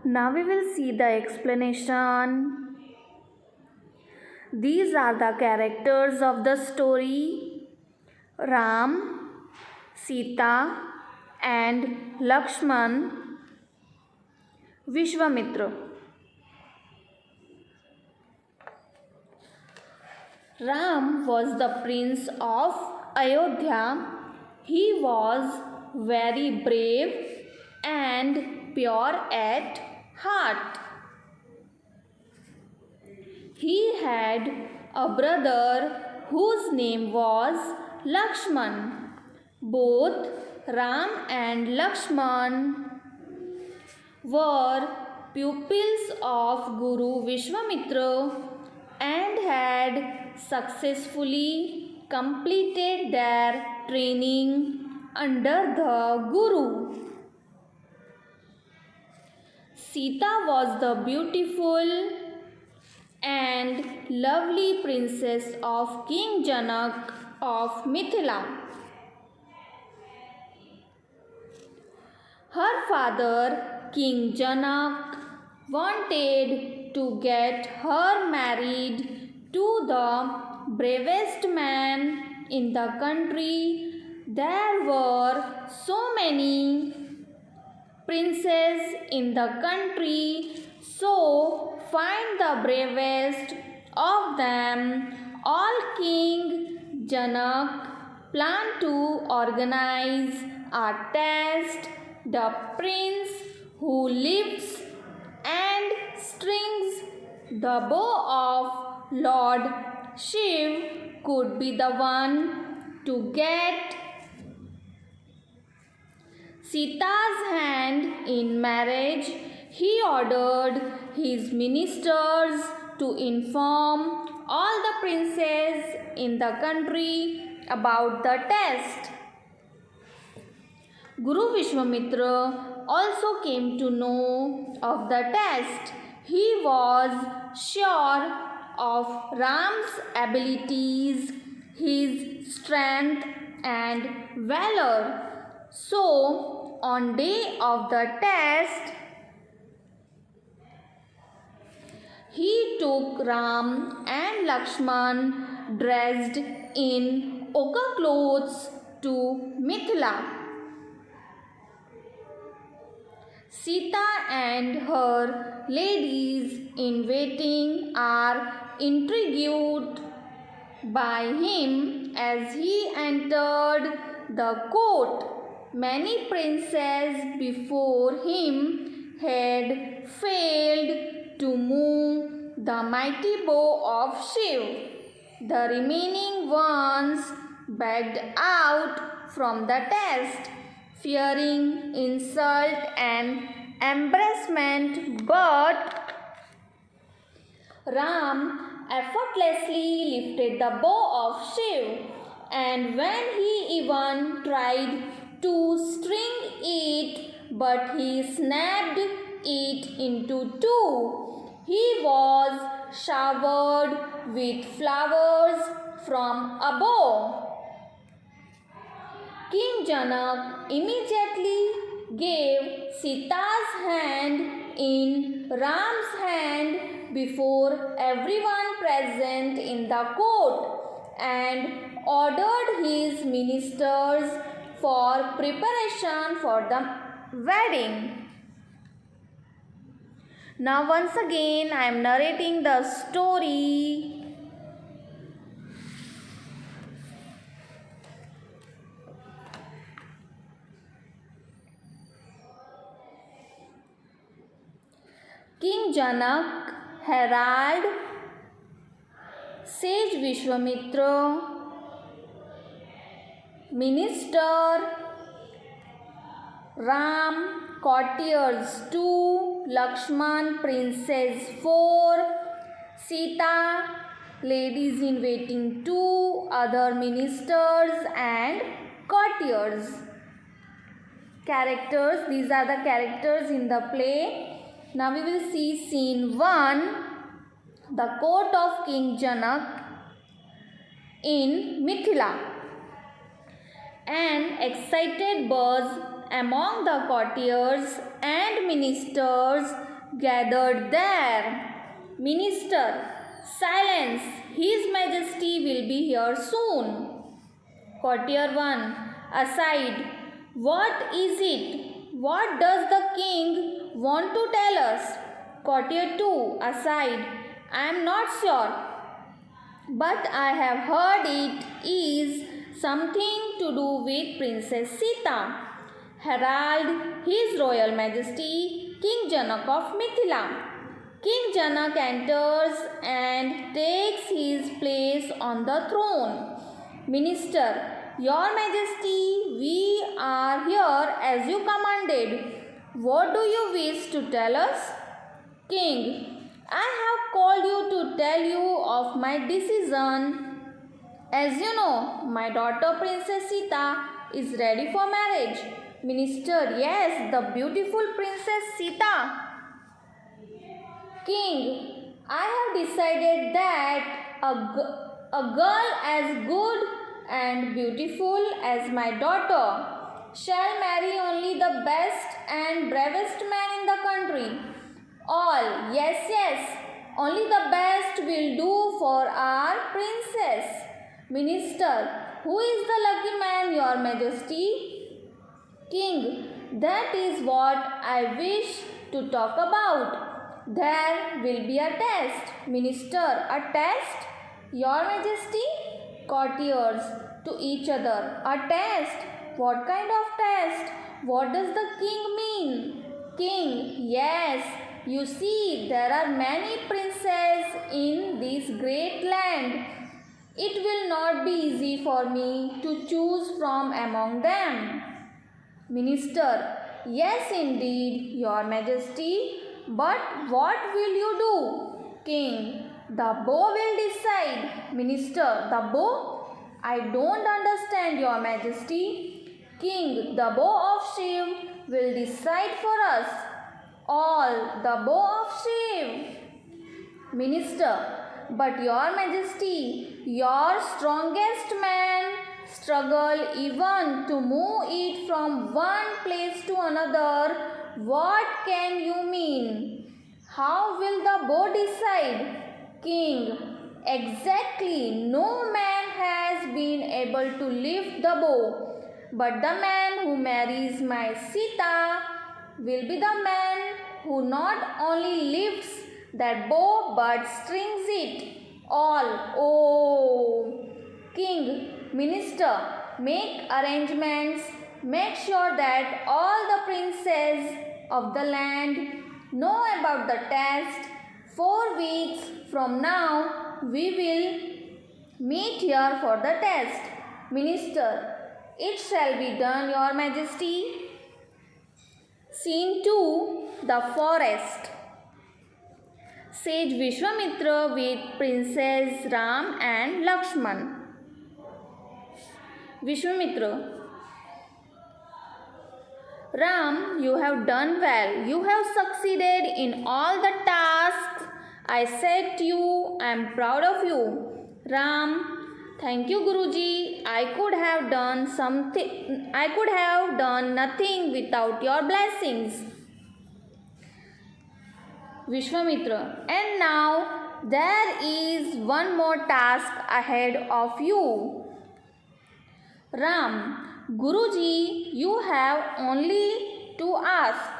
Now we will see the explanation. These are the characters of the story: Ram, Sita, and Lakshman. Vishwamitra. Ram was the prince of Ayodhya. He was very brave and pure at heart. He had a brother whose name was Lakshman. Both Ram and Lakshman were pupils of Guru Vishwamitra and had successfully completed their training under the Guru. Sita was the beautiful and lovely princess of King Janak of Mithila. Her father, King Janak, wanted to get her married to the bravest man in the country. There were so many princes in the country, so find the bravest of them all. King Janak planned to organize a test. The prince who lifts and strings the bow of Lord Shiv could be the one to get Sita's hand in marriage. He ordered his ministers to inform all the princes in the country about the test. Guru Vishwamitra also came to know of the test. He was sure of Ram's abilities, his strength and valor. So, on day of the test, he took Ram and Lakshman dressed in ochre clothes to Mithila. Sita and her ladies in waiting are intrigued by him as he entered the court. Many princes before him had failed to move the mighty bow of Shiv. The remaining ones backed out from the test, fearing insult and embarrassment, but Ram effortlessly lifted the bow of Shiv, and when he even tried to string it, but he snapped it into two. He was showered with flowers from above. King Janak immediately gave Sita's hand in Ram's hand before everyone present in the court and ordered his ministers for preparation for the wedding. Now once again I am narrating the story. King Janak, herald, sage Vishwamitra, minister, Ram, courtiers 2, Lakshman, princes 4, Sita, ladies in waiting 2, other ministers and courtiers. Characters, these are the characters in the play. Now we will see scene 1, the court of King Janak in Mithila. An excited buzz among the courtiers and and ministers gathered there. Minister, silence, His Majesty will be here soon. Courtier 1, aside, what is it? What does the king want to tell us? Courtier 2, aside, I am not sure, but I have heard it is something to do with Princess Sita. Herald, His Royal Majesty, King Janak of Mithila. King Janak enters and takes his place on the throne. Minister, Your Majesty, we are here as you commanded. What do you wish to tell us? King, I have called you to tell you of my decision. As you know, my daughter Princess Sita is ready for marriage. Minister, yes, the beautiful Princess Sita. King, I have decided that a girl as good and beautiful as my daughter shall marry only the best and bravest man in the country. All, yes, yes, only the best will do for our princess. Minister, who is the lucky man, Your Majesty? King, that is what I wish to talk about. There will be a test. Minister, a test? Your Majesty? Courtiers to each other. A test? What kind of test? What does the king mean? King, yes. You see, there are many princes in this great land. It will not be easy for me to choose from among them. Minister, yes indeed, Your Majesty. But what will you do? King, the bow will decide. Minister, the bow? I don't understand, Your Majesty. King, the bow of Shiv will decide for us. All, the bow of Shiv. Minister, but Your Majesty, your strongest man struggle even to move it from one place to another. What can you mean? How will the bow decide? King, exactly, no man has been able to lift the bow, but the man who marries my Sita will be the man who not only lifts that bow but strings it. All, oh! King, minister, make arrangements. Make sure that all the princes of the land know about the test. 4 weeks from now, we will meet here for the test. Minister, it shall be done, Your Majesty. Scene 2, the forest. Sage Vishwamitra with Princess Ram and Lakshman. Vishwamitra, Ram, you have done well. You have succeeded in all the tasks I said to you. I am proud of you. Ram, thank you, Guruji. I could have done nothing without your blessings. Vishwamitra, and now there is one more task ahead of you. Ram, Guruji, you have only to ask.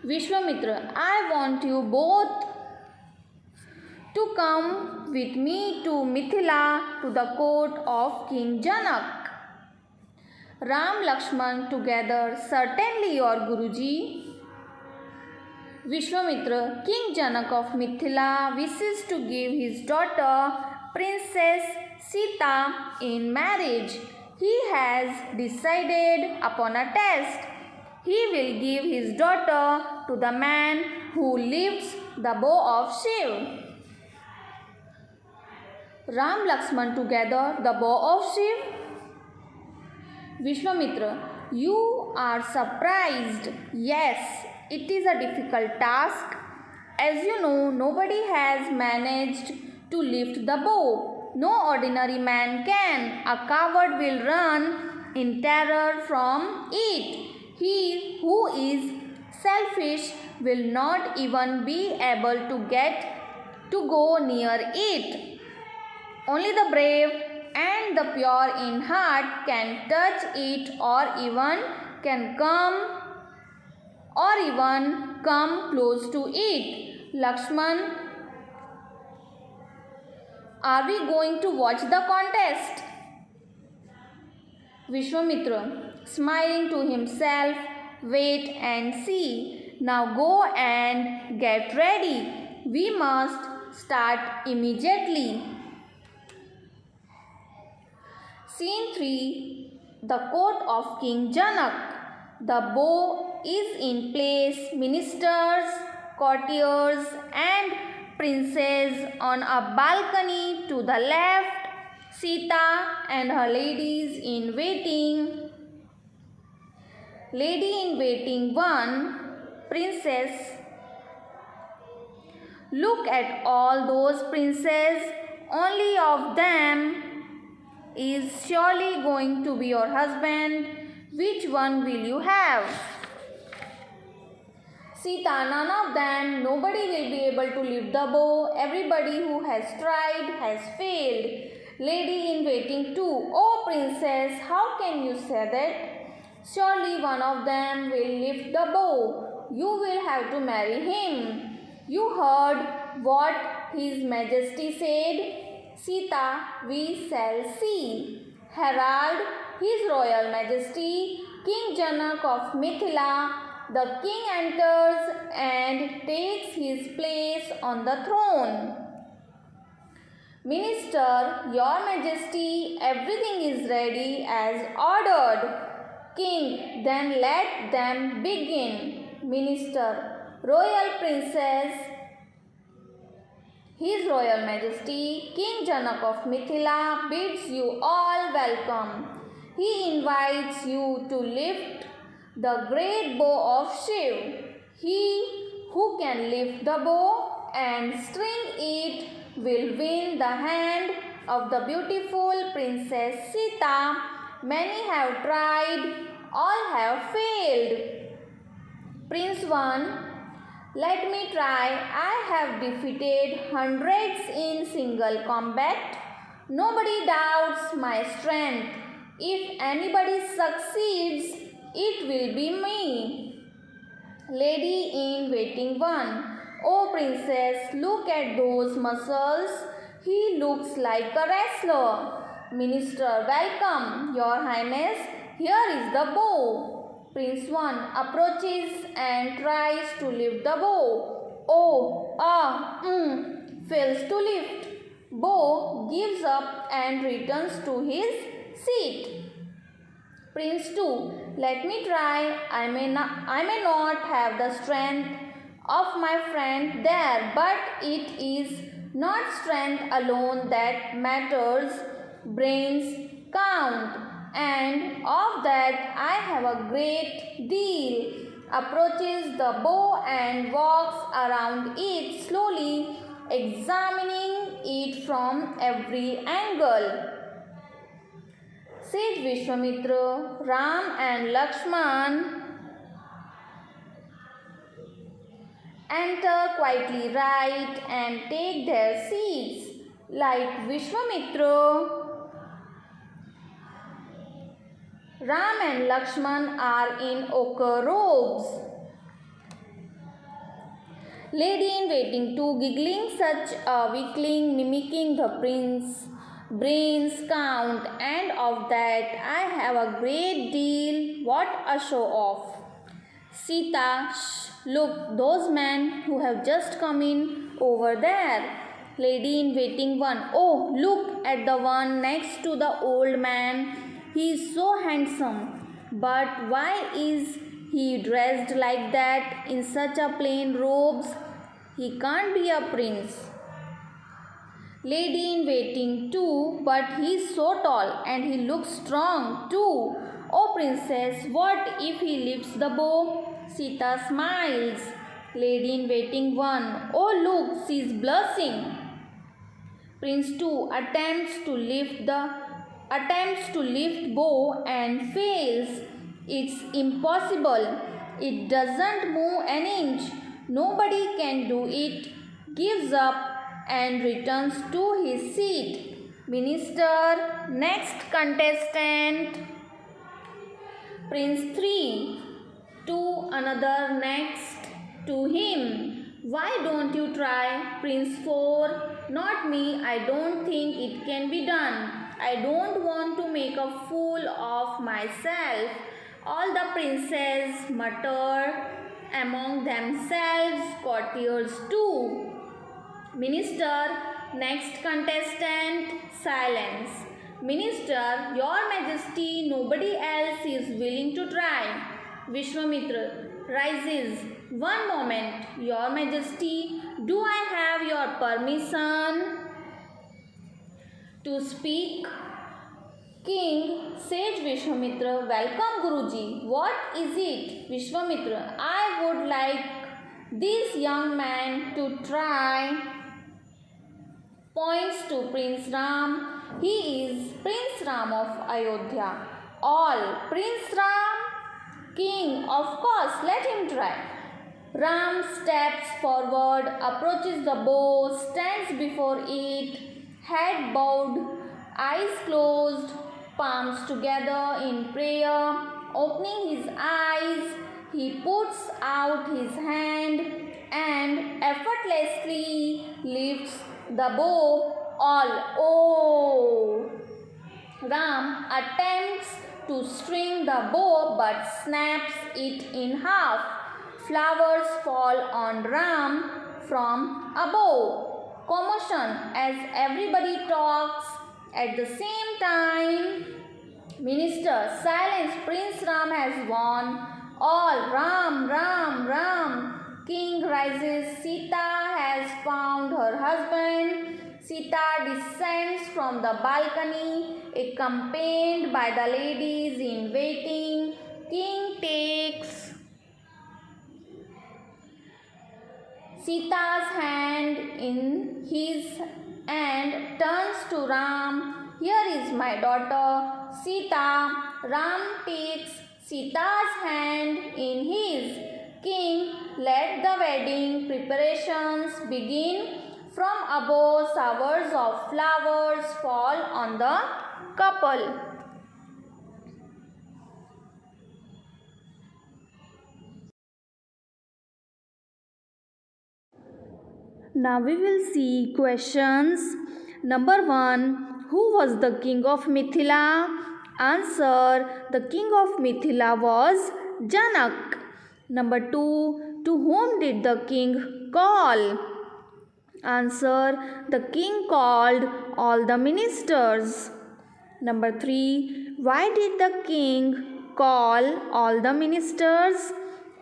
Vishwamitra, I want you both to come with me to Mithila to the court of King Janak. Ram, Lakshman together, certainly your Guruji. Vishwamitra, King Janak of Mithila wishes to give his daughter Princess Sita in marriage. He has decided upon a test. He will give his daughter to the man who lifts the bow of Shiv. Ram, Lakshman together, the bow of Shiv. Vishwamitra, you are surprised. Yes, it is a difficult task. As you know, nobody has managed to lift the bow. No ordinary man can. A coward will run in terror from it. He who is selfish will not even be able to go near it. Only the brave and the pure in heart can touch it or even come close to it. Lakshman, are we going to watch the contest? Vishwamitra, smiling to himself, wait and see. Now go and get ready. We must start immediately. Scene 3. The court of King Janak. The bow is in place. Ministers, courtiers and princes on a balcony to the left. Sita and her ladies in waiting. Lady in waiting 1. Princess. Look at all those princes. Only of them is surely going to be your husband. Which one will you have? Sita, none of them. Nobody will be able to lift the bow. Everybody who has tried has failed. Lady in waiting 2. Oh princess, how can you say that? Surely one of them will lift the bow. You will have to marry him. You heard what His Majesty said? Sita, we shall see. Herald, His Royal Majesty, King Janak of Mithila, the king enters and takes his place on the throne. Minister, Your Majesty, everything is ready as ordered. King, then let them begin. Minister, Royal Princess, His Royal Majesty, King Janak of Mithila bids you all welcome. He invites you to lift the great bow of Shiv. He who can lift the bow and string it will win the hand of the beautiful Princess Sita. Many have tried, all have failed. Prince 1, let me try. I have defeated hundreds in single combat. Nobody doubts my strength. If anybody succeeds, it will be me. Lady in waiting 1. Oh princess, look at those muscles. He looks like a wrestler. Minister, welcome, Your Highness. Here is the bow. Prince 1 approaches and tries to lift the bow. Fails to lift. Bow gives up and returns to his seat. Prince 2, let me try. I may not have the strength of my friend there, but it is not strength alone that matters. Brains count, and of that I have a great deal. Approaches the bow and walks around it slowly, examining it from every angle. Said Vishwamitra, Ram and Lakshman enter quietly right and take their seats. Like Vishwamitra, Ram and Lakshman are in ochre robes. Lady in waiting 2, giggling such a weakling, mimicking the prince. Brains count, and of that I have a great deal. What a show off. Sita, shh, look, those men who have just come in over there. Lady in waiting 1. Oh, look at the one next to the old man. He is so handsome. But why is he dressed like that in such a plain robes? He can't be a prince. Lady in waiting 2. But he is so tall and he looks strong too. Oh princess, what if he lifts the bow? Sita smiles. Lady in waiting 1. Oh look, she is blushing. Prince 2 attempts to lift bow and fails. It's impossible. It doesn't move an inch. Nobody can do it. Gives up and returns to his seat. Minister, next contestant. Prince 3. To another next to him. Why don't you try? Prince 4. Not me. I don't think it can be done. I don't want to make a fool of myself. All the princes muttered among themselves, courtiers too. Minister, next contestant, silence. Minister, your majesty, nobody else is willing to try. Vishwamitra rises. One moment, your majesty, do I have your permission to speak? King, sage Vishwamitra, welcome Guruji. What is it? Vishwamitra, I would like this young man to try. Points to Prince Ram. He is Prince Ram of Ayodhya. All Prince Ram, King, of course, let him try. Ram steps forward, approaches the bow, stands before it, head bowed, eyes closed, palms together in prayer. Opening his eyes, he puts out his hand and effortlessly lifts the bow. All oh! Ram attempts to string the bow but snaps it in half. Flowers fall on Ram from above. Commotion as everybody talks at the same time. Minister, silence. Prince Ram has won. All Ram, Ram, Ram. King rises. Sita has found her husband. Sita descends from the balcony, accompanied by the ladies in waiting. King takes Sita's hand in his and turns to Ram. Here is my daughter, Sita. Ram takes Sita's hand in his. King, let the wedding preparations begin. From above, showers of flowers fall on the couple. Now we will see questions. Number 1. Who was the king of Mithila? Answer. The king of Mithila was Janak. Number 2. To whom did the king call? Answer. The king called all the ministers. Number 3. Why did the king call all the ministers?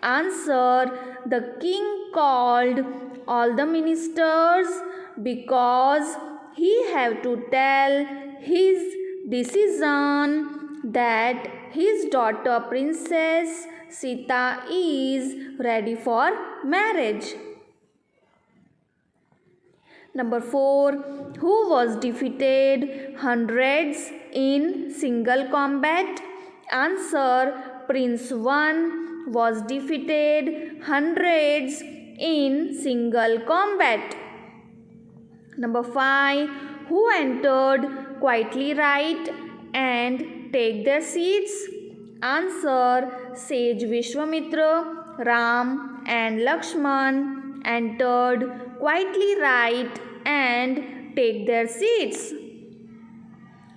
Answer. The king called all the ministers because he had to tell his decision that his daughter Princess Sita is ready for marriage. Number 4. Who was defeated hundreds in single combat? Answer. Prince 1 was defeated hundreds in single combat. Number 5. Who entered quietly right and take their seats? Answer. Sage Vishwamitra, Ram and Lakshman entered quietly right and take their seats.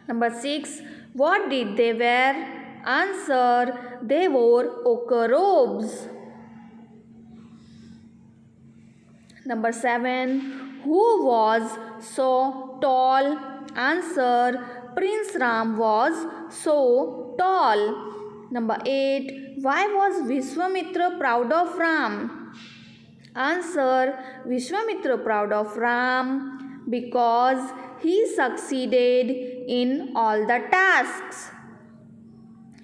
Number 6. What did they wear? Answer. They wore ochre robes. Number 7. Who was so tall? Answer. Prince Ram was so tall. Number 8. Why was Vishwamitra proud of Ram? Answer. Vishwamitra proud of Ram because he succeeded in all the tasks.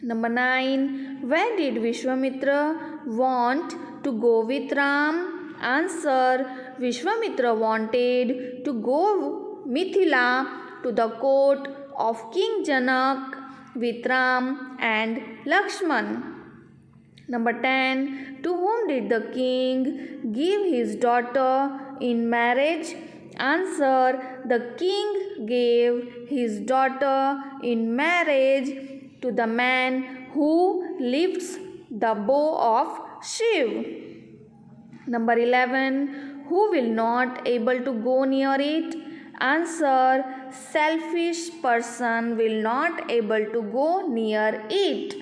Number 9. Where did Vishwamitra want to go with Ram? Answer. Vishwamitra wanted to go Mithila to the court of King Janak with Ram and Lakshman. Number 10. To whom did the king give his daughter in marriage? Answer. The king gave his daughter in marriage to the man who lifts the bow of Shiv. Number 11. Who will not able to go near it? Answer. Selfish person will not able to go near it.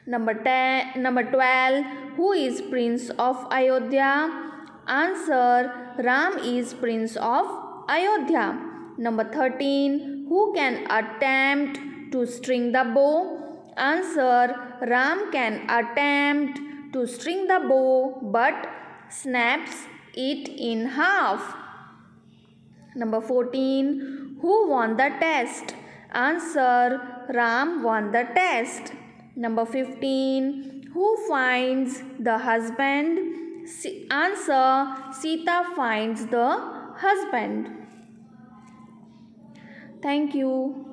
Number 12. Who is Prince of Ayodhya? Answer. Ram is Prince of Ayodhya. Number 13. Who can attempt to string the bow? Answer. Ram can attempt to string the bow but snaps it in half. Number 14. Who won the test? Answer. Ram won the test. Number 15. Who finds the husband? Answer. Sita finds the husband. Thank you.